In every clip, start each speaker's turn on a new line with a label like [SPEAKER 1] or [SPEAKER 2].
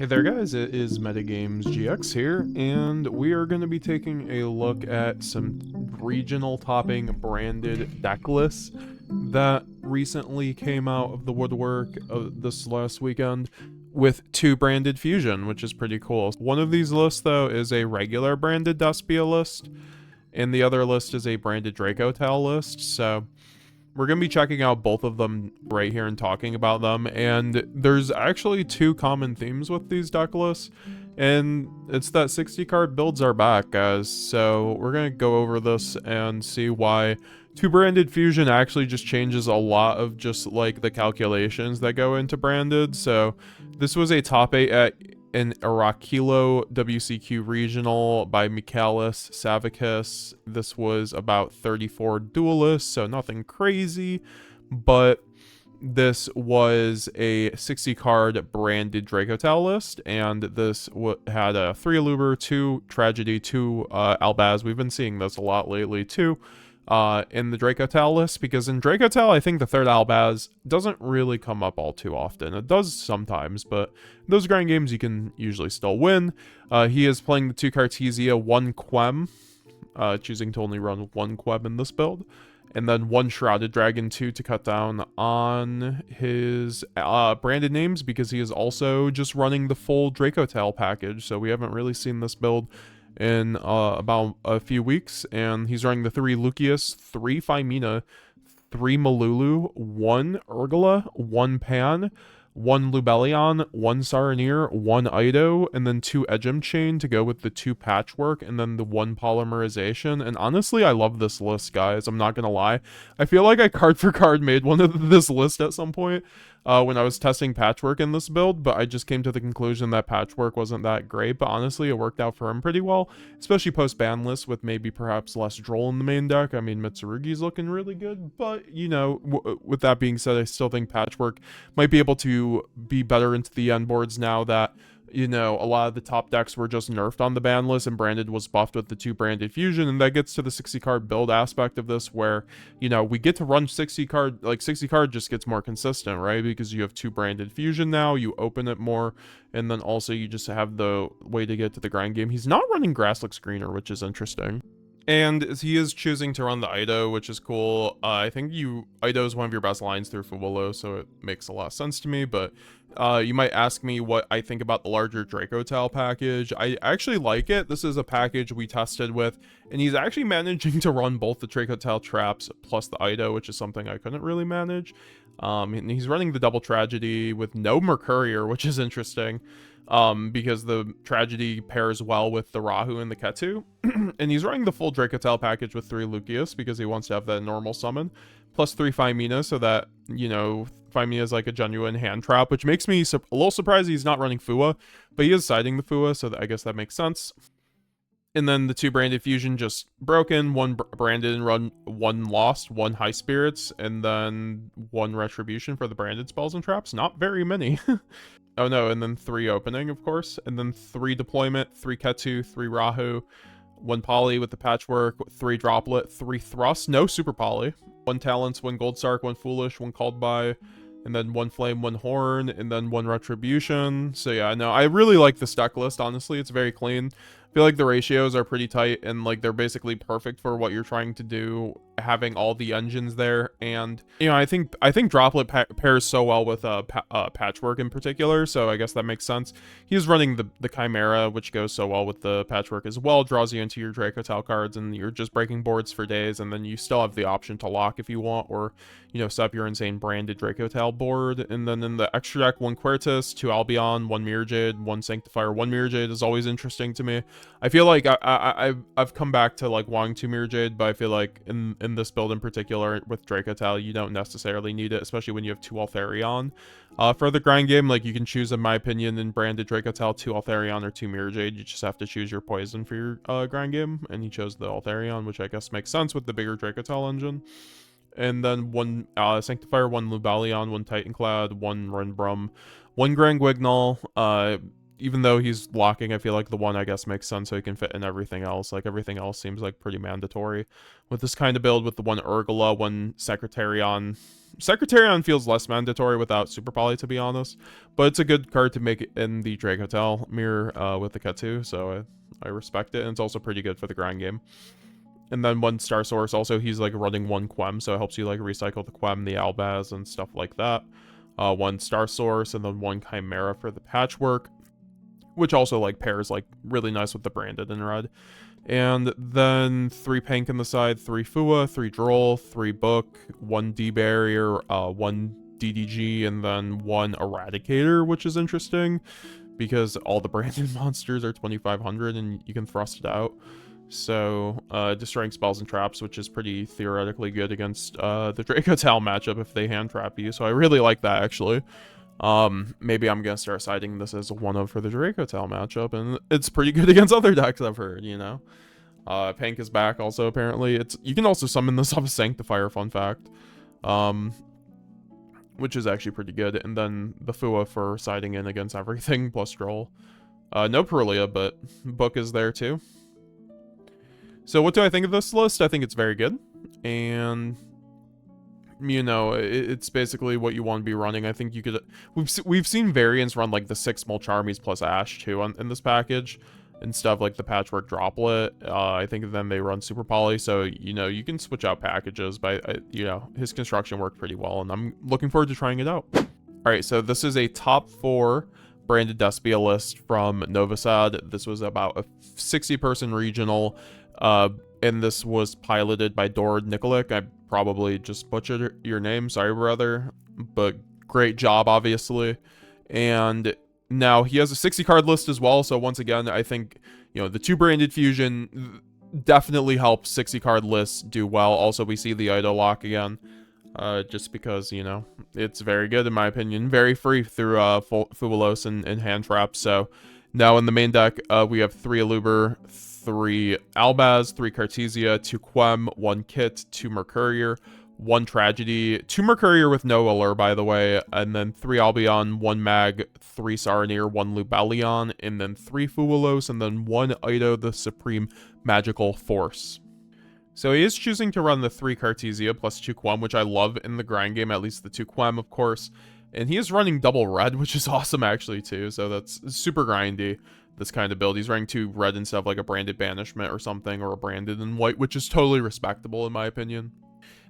[SPEAKER 1] Hey there guys, it is Metagames GX here, and we are going to be taking a look at some regional topping branded deck lists that recently came out of the woodwork this last weekend with two branded fusion, which is pretty cool. One of these lists though is a regular branded despia list, and the other list is a branded dracotail list, so we're going to be checking out both of them right here and talking about them. And there's actually two common themes with these deck lists. And it's that 60 card builds are back, guys. So we're going to go over this and see why two branded fusion actually just changes a lot of just like the calculations that go into branded. So this was a top 8 at an Irakilo WCQ regional by Michalis Savakis. This was about 34 duelists, so nothing crazy, but this was a 60 card branded dracotail list, and this had a 3 Aluber, 2 Tragedy, 2 Albaz. We've been seeing this a lot lately too. In the dracotail list, because in dracotail I think the third Albaz doesn't really come up all too often. It does sometimes, but those grind games you can usually still win. He is playing the 2 Cartesia, 1 Quem, choosing to only run 1 Quem in this build, and then 1 Shrouded Dragon 2 to cut down on his branded names, because he is also just running the full dracotail package, so we haven't really seen this build in about a few weeks. And he's running the 3 Lucius, 3 Phimina, 3 Malulu, 1 Urgula, 1 Pan, 1 Lubellion, 1 Saranir, 1 Ido, and then 2 Edgem Chain to go with the 2 Patchwork, and then the 1 Polymerization. And honestly, I love this list, guys. I'm not gonna lie. I feel like I card for card made one of this list at some point when I was testing Patchwork in this build, but I just came to the conclusion that Patchwork wasn't that great. But honestly, it worked out for him pretty well, especially post Banlist with maybe perhaps less Droll in the main deck. I mean, Mitsurugi's looking really good, but you know, with that being said, I still think Patchwork might be able to be better into the end boards now that, you know, a lot of the top decks were just nerfed on the ban list and branded was buffed with the 2 branded fusion. And that gets to the 60 card build aspect of this, where, you know, we get to run 60 card, like 60 card just gets more consistent, right? Because you have 2 branded fusion now, you open it more, and then also you just have the way to get to the grind game. He's not running Grasslick Screener, which is interesting. And he is choosing to run the Ido, which is cool. I think Ido is one of your best lines through Fuwillow, so it makes a lot of sense to me. But you might ask me what I think about the larger Dracotail package. I actually like it. This is a package we tested with, and he's actually managing to run both the Dracotail traps plus the Ido, which is something I couldn't really manage. And he's running the double Tragedy with no Mercurier, which is interesting. Because the Tragedy pairs well with the Rahu and the Ketu. And he's running the full Dracotail package with 3 Lucius because he wants to have that normal summon, plus 3 Phimina, so that, you know, Phimina is like a genuine hand trap, which makes me a little surprised he's not running Fua, but he is siding the Fua, so I guess that makes sense. And then the 2 branded fusion just broken, 1 branded and run, 1 lost, 1 high spirits, and then 1 retribution for the branded spells and traps. Not very many. Oh no, and then 3 opening, of course, and then 3 deployment, 3 Ketu, 3 Rahu, 1 Poly with the Patchwork, 3 Droplet, 3 Thrust, no Super Poly, 1 Talents, 1 Gold Sark, 1 Foolish, 1 Called By, and then 1 Flame, 1 Horn, and then 1 Retribution. So yeah, no, I really like this deck list, honestly. It's very clean. I feel like the ratios are pretty tight, and like they're basically perfect for what you're trying to do, having all the engines there. And you know, I think Droplet pairs so well with Patchwork in particular, so I guess that makes sense. He's running the Chimera, which goes so well with the Patchwork as well, draws you into your Dracotail cards, and you're just breaking boards for days, and then you still have the option to lock if you want, or, you know, set up your insane branded Dracotail board. And then in the extra deck, 1 Quertus, 2 Albion, 1 Mirrorjade, 1 Sanctifier. 1 Mirrorjade is always interesting to me. I feel like I've come back to like wanting to Mirrorjade, but I feel like in this build in particular with Dracotail, you don't necessarily need it, especially when you have 2 Altharion. For the grind game, like you can choose, in my opinion, in branded Dracotail, 2 Altharion or 2 Mirrorjade. You just have to choose your poison for your grind game, and he chose the Altharion, which I guess makes sense with the bigger Dracotail engine. And then 1 Sanctifier, 1 Lubellion, 1 Titanclad, 1 Renbrum, 1 Grand Guignol, even though he's locking, I feel like the one, I guess, makes sense so he can fit in everything else. Like, everything else seems like pretty mandatory with this kind of build, with the one Urgula, one Secretarion. Secretarion feels less mandatory without Super Poly, to be honest, but it's a good card to make in the dracotail mirror with the Ketsu, so I respect it, and it's also pretty good for the grind game. And then one Star Source, also he's like running one Quem, so it helps you like recycle the Quem, the Albaz, and stuff like that. One Star Source, and then one Chimera for the patchwork, which also like pairs like really nice with the branded in red. And then 3 pink in the side, 3 Fua, 3 Droll, 3 Book, 1 D-Barrier, 1 DDG, and then 1 Eradicator, which is interesting because all the branded monsters are 2500 and you can thrust it out. So, destroying spells and traps, which is pretty theoretically good against the dracotail matchup if they hand trap you. So I really like that, actually. Maybe I'm gonna start citing this as a 1-of for the dracotail matchup, and it's pretty good against other decks, I've heard, you know? Pink is back also, apparently. You can also summon this off a Sanctifier, fun fact. Which is actually pretty good. And then the Fua for siding in against everything, plus Droll. No Perulia, but Book is there too. So what do I think of this list? I think it's very good, and you know, it's basically what you want to be running. I think you could, we've seen variants run like the 6 Mulcharmies plus Ash too in this package, and stuff like the Patchwork Droplet. I think then they run Super Poly, so you know, you can switch out packages, but you know, his construction worked pretty well, and I'm looking forward to trying it out. All right, so this is a top 4 branded Despia list from Novasad. This was about a 60-person regional. And this was piloted by Dord Nikolic. I probably just butchered your name, sorry brother, but great job, obviously. And now he has a 60 card list as well, so once again, I think, you know, the 2 branded fusion definitely helps 60 card lists do well. Also, we see the idol lock again, just because, you know, it's very good in my opinion, very free through Fubulos and hand traps. So now in the main deck, we have 3 Aluber, 3 Albaz, 3 Cartesia, 2 Quem, 1 Kit, 2 Mercurier, 1 Tragedy, 2 Mercurier with no Allure, by the way, and then 3 Albion, 1 Mag, 3 Saronir, 1 Lubellion, and then 3 Fubulos, and then 1 Ido, the Supreme Magical Force. So he is choosing to run the 3 Cartesia plus 2 Quem, which I love in the grind game, at least the 2 Quem, of course. And he is running double red, which is awesome, actually, too. So that's super grindy, this kind of build. He's running 2 red instead of, like, a branded banishment or something, or a branded in white, which is totally respectable, in my opinion.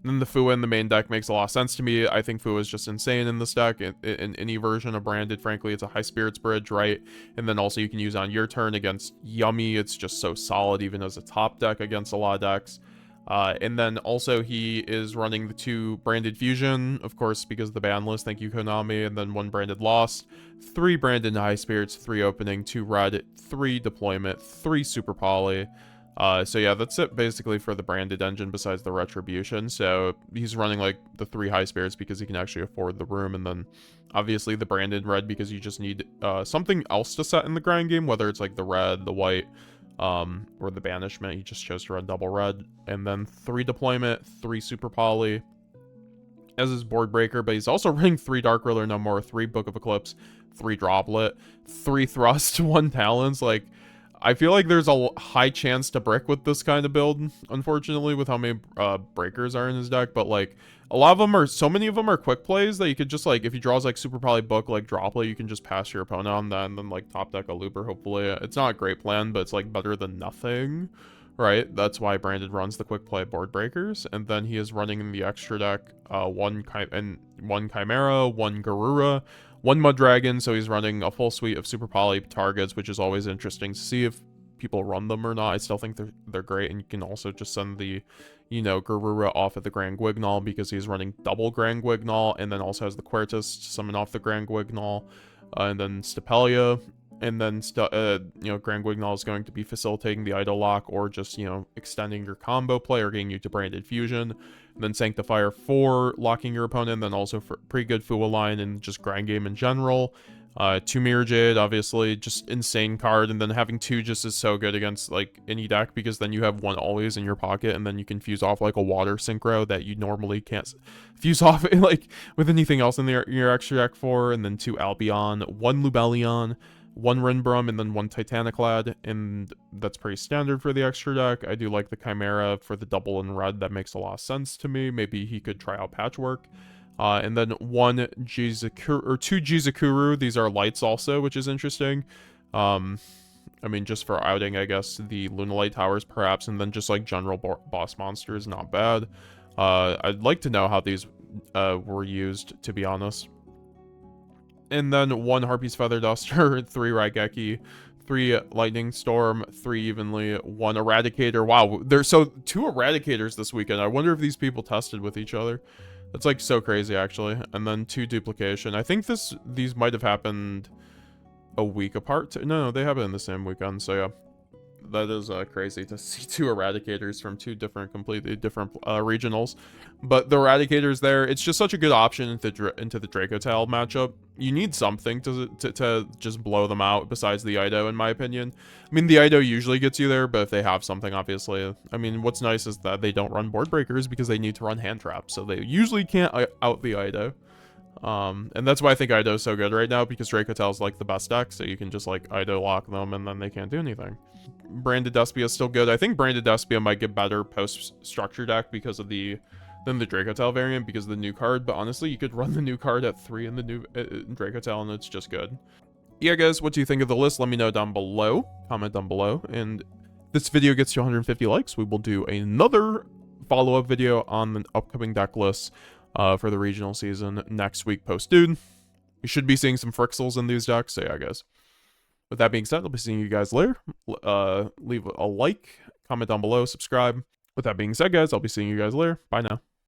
[SPEAKER 1] And then the Fua in the main deck makes a lot of sense to me. I think Fua is just insane in this deck. In any version of branded, frankly, it's a high spirits bridge, right? And then also you can use on your turn against Yummy. It's just so solid, even as a top deck against a lot of decks. And then also he is running the 2 branded fusion, of course, because of the ban list. Thank you, Konami. And then 1 branded lost, 3 branded high spirits, 3 opening, 2 red, 3 deployment, 3 super poly. So yeah, that's it basically for the branded engine besides the retribution. So he's running like the 3 high spirits because he can actually afford the room, and then obviously the branded red because you just need something else to set in the grind game, whether it's like the red, the white, or the banishment. He just chose to run double red, and then 3 deployment, 3 super poly as his board breaker, but he's also running 3 Dark Ruler no more, 3 Book of Eclipse, 3 droplet, 3 thrust, 1 talents. Like, I feel like there's a high chance to brick with this kind of build, unfortunately, with how many breakers are in his deck. But like, a lot of them are, so many of them are quick plays that you could just like, if he draws like super poly Book, like droplet, you can just pass your opponent on that and then like top deck a looper, hopefully. It's not a great plan, but it's like better than nothing, right? That's why Branded runs the quick play board breakers. And then he is running in the extra deck, 1 Chimera, 1 Garura, 1 Mud Dragon, so he's running a full suite of super poly targets, which is always interesting to see if people run them or not. I still think they're great, and you can also just send the, you know, Garura off of the Grand Guignol because he's running double Grand Guignol, and then also has the Quertus to summon off the Grand Guignol, and then Stapelia, and then you know, Grand Guignol is going to be facilitating the idol lock, or just, you know, extending your combo play or getting you to branded fusion. And then Sanctifier for locking your opponent, and then also for pretty good Fua line and just grind game in general. 2 Mirror Jade, obviously, just insane card, and then having 2 just is so good against like any deck because then you have 1 always in your pocket, and then you can fuse off like a water synchro that you normally can't fuse off like with anything else in your extra deck for. And then 2 Albion, 1 Lubellion, one Rinbrum and then one Titaniclad, and that's pretty standard for the extra deck. I do like the Chimera for the double in red. That makes a lot of sense to me. Maybe he could try out Patchwork. And then one Jizakuru, or two Jizakuru. These are lights also, which is interesting. I mean, just for outing, I guess, the Lunalight Towers perhaps, and then just like general boss monsters, not bad. I'd like to know how these were used, to be honest. And then one Harpy's Feather Duster, 3 Raigeki, 3 Lightning Storm, 3 Evenly, 1 Eradicator. Wow, there's so 2 Eradicators this weekend. I wonder if these people tested with each other. That's like so crazy, actually. And then 2 Duplication. I think these might have happened a week apart. No, they happened in the same weekend, so yeah. That is crazy to see 2 Eradicators from 2 completely different regionals. But the Eradicators there, it's just such a good option into the dracotail matchup. You need something to just blow them out besides the Ido, in my opinion. I mean, the Ido usually gets you there, but if they have something, obviously. I mean, what's nice is that they don't run board breakers because they need to run hand traps, so they usually can't out the Ido. And that's why I think Ido is so good right now, because Dracotail is like the best deck, so you can just like Ido lock them and then they can't do anything. Branded Despia is still good. I think Branded Despia might get better post-structure deck because of the Dracotail variant, because of the new card, but honestly, you could run the new card at 3 in the new Dracotail and it's just good. Yeah, guys, what do you think of the list? Let me know down below. Comment down below. And this video gets to 150 likes, we will do another follow-up video on the upcoming deck lists for the regional season next week post-dude. You should be seeing some Frixels in these decks, so yeah, guys. With that being said, I'll be seeing you guys later. Leave a like, comment down below, subscribe. With that being said, guys, I'll be seeing you guys later. Bye now.